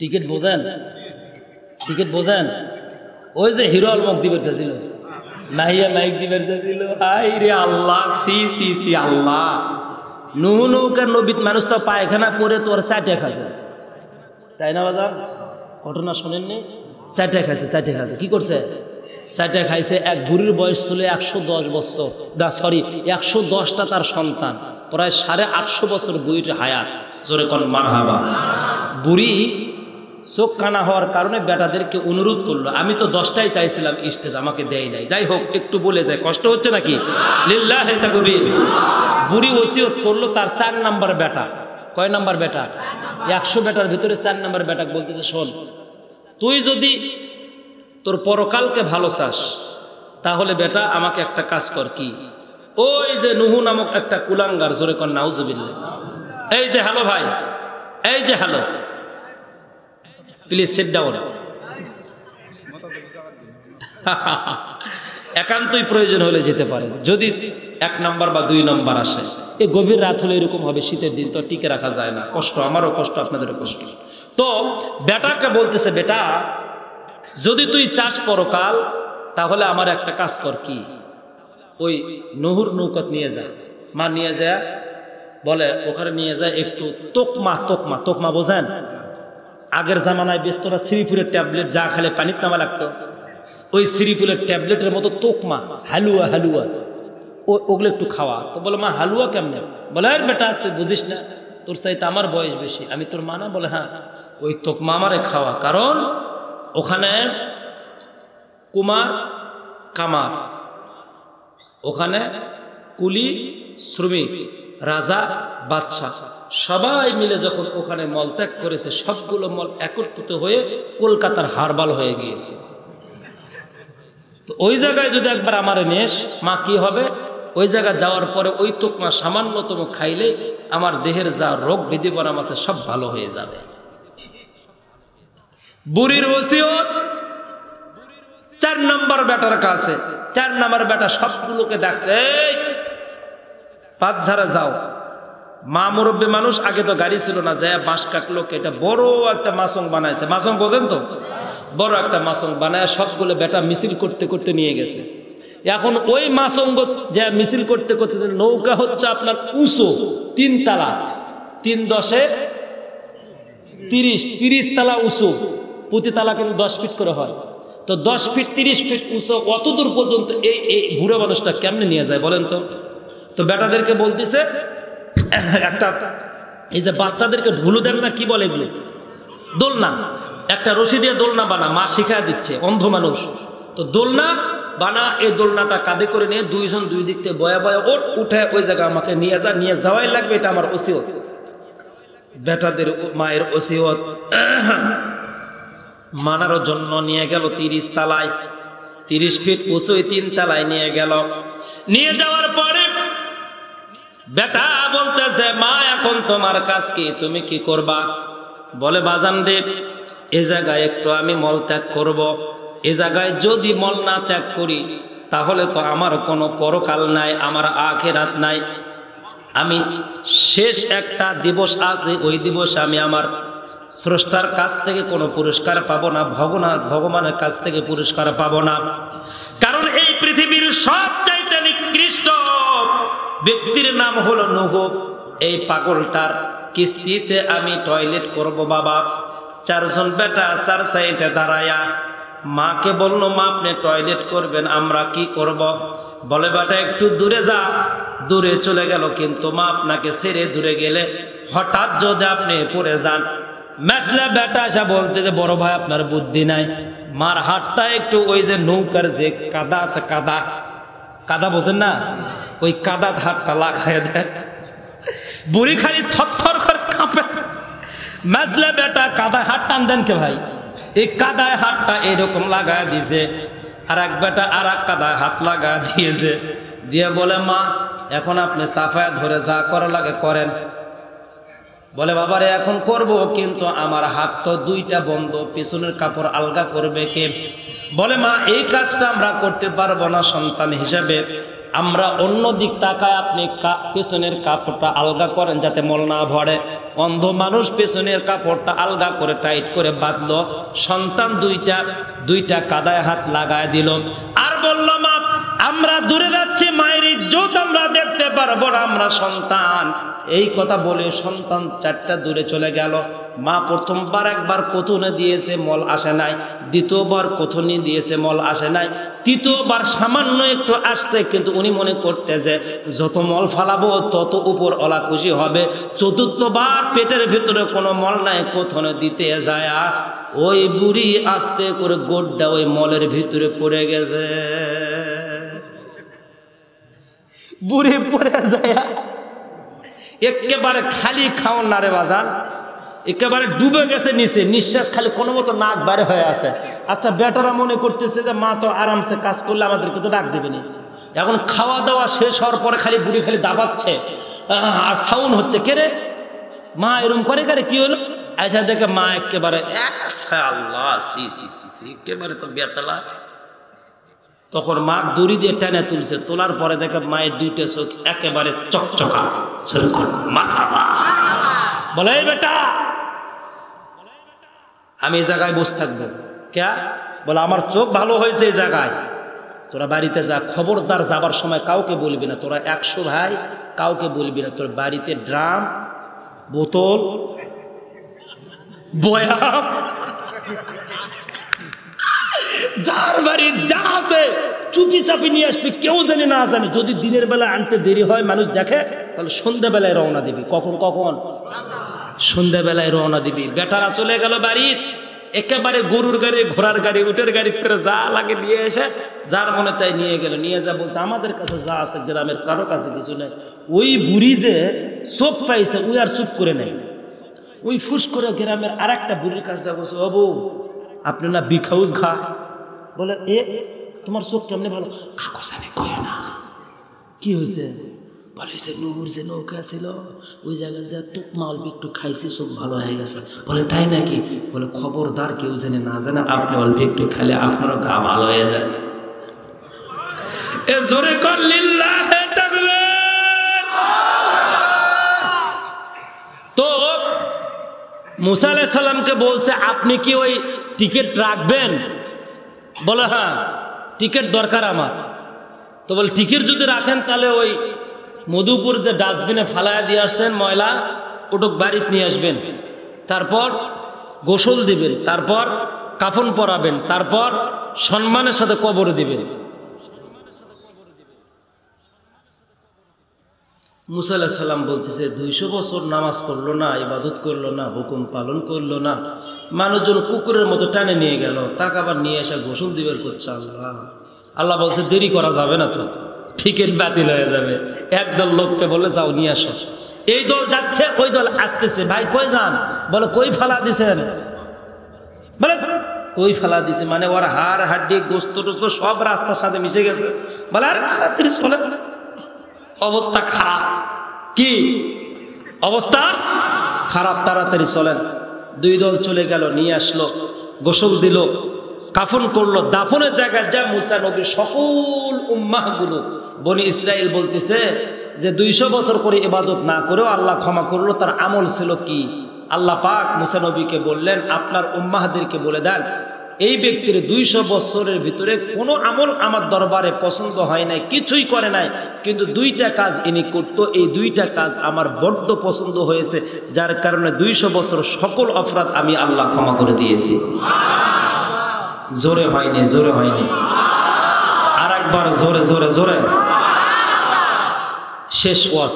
Ticket বোঝেন? Ticket বোঝেন? ওই যে হিরো আলমক দিবের চাইছিল, নাহিয়া মাইক দিবের চাইছিল। হাই রে আল্লাহ, সি সি সি আল্লাহ, নুহু নৌকার নবীত মানুষ তো পায়খানা পরে তোর চাটে খাইছে, তাই না বাজার? ঘটনা শোনেননি? চাটে খাইছে, চাটে খাইছে। কি করছে? চাটে খাইছে। এক বুড়ির বয়স ছিল 110 বছর, না সরি 110টা তার সন্তান, প্রায় 850 বছর বুড়ির হায়াত। জোরে কোন মারহাবা। বুড়ি চোখ কানা হওয়ার কারণে বেটাদেরকে অনুরোধ করলো, আমি তো 10টাই চাইছিলাম স্টেজ, আমাকে দেয় নাই, যাই হোক একটু বলে যায়, কষ্ট হচ্ছে নাকি? লিল্লাহি তাকবীর। বুড়ি ওসিয়ত করলো তার 4 নাম্বার বেটা। কয় নাম্বার বেটা? 100 বেটার ভিতরে 4 নাম্বার বেটা বলতেছে, শোন, তুই যদি তোর পরকালকে ভালো চাস তাহলে বেটা আমাকে একটা কাজ কর। কি? ওই যে নুহু নামক একটা কুলাঙ্গার, জোরে কর নাউজুবিল্লাহ, এই যে হ্যালো ভাই, এই যে হ্যালো, প্লিজ সিট ডাউন। একান্তই প্রয়োজন হলে যেতে পারে, যদি 1 নাম্বার বা 2 নাম্বার আসে। এই গভীর রাত হলে এরকম হবে, শীতের দিন তো টিকে রাখা যায় না, কষ্ট, আমারও কষ্ট, আপনাদেরও কষ্ট। তো বেটাকে বলতেছে, বেটা যদি তুই চাস পরকাল তাহলে আমার একটা কাজ কর। কি? ওই নুহুর নৌকত নিয়ে যা। মা নিয়ে যায়, বলে ওখানে নিয়ে যায় একটু তোকমা, তোকমা, তোকমা বোঝেন? আগের জামানায় বেস্তরা শ্রীফুলের ট্যাবলেট যা খেলে পানির নামা লাগতো, ওই শ্রীফুলের ট্যাবলেটের মতো তোকমা, হালুয়া, হালুয়া, ওগুলো একটু খাওয়া। তো বলে মা হালুয়া কেমনে? বলে আর বেটা তুই বুঝিস না, তোর চাইতে আমার বয়স বেশি, আমি তোর মা না? বলে হ্যাঁ, ওই তোকমা আমারে খাওয়া, কারণ ওখানে কুমার কামার, ওখানে কুলি শ্রমিক, রাজা বাদশা সবাই মিলে যখন ওখানে মল ত্যাগ করেছে, সবগুলো মল একত্রিত হয়ে কলকাতার হারবাল হয়ে গিয়েছে। তো ওই জায়গায় যদি একবার আমার নেস মা, কি হবে? ওই জায়গায় যাওয়ার পরে ওই তোকমা সামান্যতম খাইলে আমার দেহের যা রোগ বিধি বনাম আছে সব ভালো হয়ে যাবে। বুড়ির ওসিয়ত 4 নম্বর বেটার কাছে। 4 নম্বর বেটা সবগুলোকে ডাকছে, এই পাঁচঝাড়া যাও। মা মুরব্বী মানুষ, আগে তো গাড়ি ছিল না, যায় বাঁশ কাটলো, এটা বড় একটা মাসং বানাইছে। মাসং বোঝেন তো? বড় একটা মাসং বানায় সবগুলো বেটা মিছিল করতে করতে নিয়ে গেছে। এখন ওই মাসঙ্গ যা মিছিল করতে করতে, নৌকা হচ্ছে আপনার উঁচু 3 তালা, 3 10 30 তালা উঁচু, প্রতি তালা কিন্তু 10 ফিট করে হয়। তো 10 ফিট 30 ফিট উঁচু, অত দূর পর্যন্ত এই বুড়ো মানুষটা কেমনে নিয়ে যায় বলেন তো? তো বেটাদেরকে বলতেছে, একটা এই যে বাচ্চাদেরকে ঢুলু দেন না, কি বলে এগুলো? দোলনা। একটা রশি দিয়ে দোলনা বানা, মা শিখায় দিচ্ছে, অন্ধ মানুষ। তো দোলনা বানা, এই দোলনাটা কাঁধে করে নিয়ে 2 জন 2 দিক থেকে বয়া বয়া উঠে ওই জায়গায় আমাকে নিয়ে যা, নিয়ে যাওয়াই লাগবে, এটা আমার ওসিয়ত। বেটাদের মায়ের ওসিয়ত মানার জন্য নিয়ে গেল 30 তালায়, 30 ফিট উঁচু 3 তালায় নিয়ে গেল। নিয়ে যাওয়ার পরে বেটা বলতেছে, মা এখন তোমার কাজ কি, তুমি কি করবা? বলে বাজান রে, এ জায়গায় একটু আমি মল ত্যাগ করব। এ জায়গায় যদি মল না ত্যাগ করি তাহলে তো আমার কোনো পরকাল নাই, আমার আখিরাত নাই। আমি শেষ একটা দিবস আছে, ওই দিবসে আমি আমার স্রষ্টার কাছ থেকে কোনো পুরস্কার পাবো না, ভগবানের কাছ থেকে পুরস্কার পাবো না। কারণ এই পৃথিবীর সবচাইতে নিকৃষ্ট ব্যক্তির নাম হলো নূহ। এই পাগলটার কিস্তিতে আমি টয়লেট করব বাবা। 4 জন বেটা 4 সাইডে দাঁড়ায়া মাকে বললো, মা আপনি টয়লেট করবেন, আমরা কি করব? বলে বেটা একটু দূরে যা। দূরে চলে গেল, কিন্তু মা আপনাকে ছেড়ে দূরে গেলে হঠাৎ যদি আপনি পড়ে যান, মেসলা বেটা এসে বলতে যে বড় ভাই আপনার বুদ্ধি নাই, মার হাতটা একটু ওই যে নৌকার যে কাদা আছে, কাদা কাদা বোঝেন না, ওই কাদা হাতটা লাগায় দেয়। বুড়ি খালি থরথর করে কাঁপে। মেজলা বেটা কাদায় হাত টান দেন কে ভাই? এই কাদায় হাতটা এরকম লাগায় দিয়েছে, আর এক বেটা আর এক কাদায় হাত লাগায় দিয়েছে, দিয়ে বলে মা এখন আপনি সাফায় ধরে যা করা লাগে করেন। বলে বাবারে এখন করব, কিন্তু আমার হাত তো 2টা বন্ধ, পিছনের কাপড় আলগা করবে কে? বলে মা এই কাজটা আমরা করতে পারবো না, সন্তান হিসেবে আমরা অন্য দিক তাকায় আপনি পেছনের কাপড়টা আলগা করেন যাতে মল না ভরে। অন্ধ মানুষ পেছনের কাপড়টা আলগা করে টাইট করে বাঁধলো, সন্তান দুইটা কাদায় হাত লাগায় দিল, আর বলল মা আমরা দূরে যাচ্ছি, মায়ের ইজ্জত আমরা দেখতে পারবো না, আমরা সন্তান। এই কথা বলে সন্তান 4টা দূরে চলে গেল। মা প্রথমবার একবার কোথনে দিয়েছে, মল আসে নাই। দ্বিতীয়বার কোথনি দিয়েছে, মল আসে নাই। তৃতীয়বার সামান্য একটু আসছে, কিন্তু উনি মনে করতেছে যত মল ফালাবো তত উপর ওলা খুশি হবে। চতুর্থবার পেটের ভিতরে কোনো মল নাই, কোথনে দিতে যায় ওই বুড়ি আস্তে করে গোড্ডা ওই মলের ভিতরে পড়ে গেছে। বুড়ি পড়ে যায় একেবারে খালি খাওয়ান না রে বাজার, একেবারে ডুবে গেছে নিচে, নিঃশ্বাস খালি কোনো মতো নাক বাইরে হয়ে আছে। আচ্ছা বেটারা মনে করতেছে যে মা তো আরামসে কাজ করলে আমাদেরকে তো ডাক দেবেনি। এখন খাওয়া দাওয়া শেষ হওয়ার পরে খালি বুড়ি খালি দাবাচ্ছে আর সাউন্ড হচ্ছে, কে রে মা এরকম করে করে কি হলো? আয়সা দেখে মা একেবারে আল্লাহ একেবারে তো বেতলা। তখন মা দড়ি দিয়ে টেনে তুলছে, তোলার পরে দেখে মায়ের 2টা চোখ একেবারে চকচকা। বলে এই বেটা আমি এই জায়গায় বসে থাকবো কে? বলে আমার চোখ ভালো হয়েছে এই জায়গায়, তোরা বাড়িতে যা, খবরদার যাবার সময় কাউকে বলবি না, তোরা 100 ভাই কাউকে বলবি না, তোর বাড়িতে ড্রাম, বোতল, বয়াম, যার বাড়ি যা আছে চুপি চাপি নিয়ে আসবি, কেউ জানি না জানে। যদি দিনের বেলা আনতে দেরি হয় মানুষ দেখে, তাহলে সন্ধ্যাবেলায় রওনা দিবি। কখন সন্ধ্যাবেলায় রওনা দিবি। বেটারা চলে গেল বাড়ি, একেবারে গরুর গাড়ি, ঘোড়ার গাড়ি, উটের গাড়ি করে যা লাগে নিয়ে এসে যার মনে তাই নিয়ে গেল। নিয়ে যা বলতে আমাদের কাছে যা আছে, গ্রামের কারো কাছে কিছু নেই। ওই বুড়ি যে চোখ পাইছে ওই আর চুপ করে নেই, ওই ফুস করে গ্রামের আর একটা বুড়ির কাছে বলছে, ও বউ আপনি না বিখাউজ ঘা? বলে তোমার চোখ কেমনে ভালো? কাগজ আমি কই না। কি হয়েছে? বলে যে নূর যে নৌকা ছিল ওই জায়গায় যা তুকমা অল্প একটু খাইছি, চোখ ভালো হয়ে গেছে। বলে তাই নাকি? বলে খবরদার কেউ জানে না জানে, আপনি অল্প একটু খাইলে আপনারও গা ভালো হয়ে যায়। এ জোরে কর লিল্লাহে তাকবীর। তো মুসা আলাইহিস সালামকে বলছে আপনি কি ওই টিকিট রাখবেন? বলে হ্যাঁ টিকিট দরকার আমার। তো বলে টিকিট যদি রাখেন তাহলে ওই মধুপুর যে ডাস্টবিনে ফালায়া দিয়ে আসছেন ময়লা, ওটুক বাড়িতে নিয়ে আসবেন, তারপর গোসল দিবেন, তারপর কাফন পরাবেন, তারপর সম্মানের সাথে কবর দিবেন। মুসা আলাইহিস সালাম বলতেছে 200 বছর নামাজ পড়লো না, ইবাদত করলো না, হুকুম পালন করলো না, মানুষজন কুকুরের মতো টানে নিয়ে গেল, তাকে আবার নিয়ে এসে গোসল দিবের করছে। আল্লাহ বলছে দেরি করা যাবে না, তো টিকিট বাতিল হয়ে যাবে। একদল লোককে বলে যাও নিয়ে আসো। এই দল যাচ্ছে, ওই দল আসতেছে। ভাই কই যান? বলে কই ফালা দিছেন? বলে কই ফালা দিছে মানে ওর হাড় হাড্ডি গোস্ত টোস্ত সব রাস্তার সাথে মিশে গেছে। বলে আরে তাড়াতাড়ি চলে, অবস্থা খারাপ। কি অবস্থা খারাপ? তাড়াতাড়ি চলেন। 2 দল চলে গেল, নিয়ে আসলো, গোসল দিল, কাফন করলো। দাফনের জায়গায় যা মুসা নবীর সকল উম্মাহগুলো বনি ইসরাইল বলতেছে যে 200 বছর করে ইবাদত না করেও আল্লাহ ক্ষমা করলো, তার আমল ছিল কি? আল্লাহ পাক মুসা নবীকে বললেন আপনার উম্মাহদেরকে বলে দেন এই ব্যক্তির 200 বছরের ভিতরে কোনো আমল আমার দরবারে পছন্দ হয় নাই, কিছুই করে নাই, কিন্তু 2টা কাজ ইনি করতো, এই 2টা কাজ আমার বড্ড পছন্দ হয়েছে, যার কারণে 200 বছর সকল অপরাধ আমি আল্লাহ ক্ষমা করে দিয়েছি। জোরে হয়নি, জোরে হয়নি, আর একবার জোরে জোরে জোরে। শেষ ওয়াজ।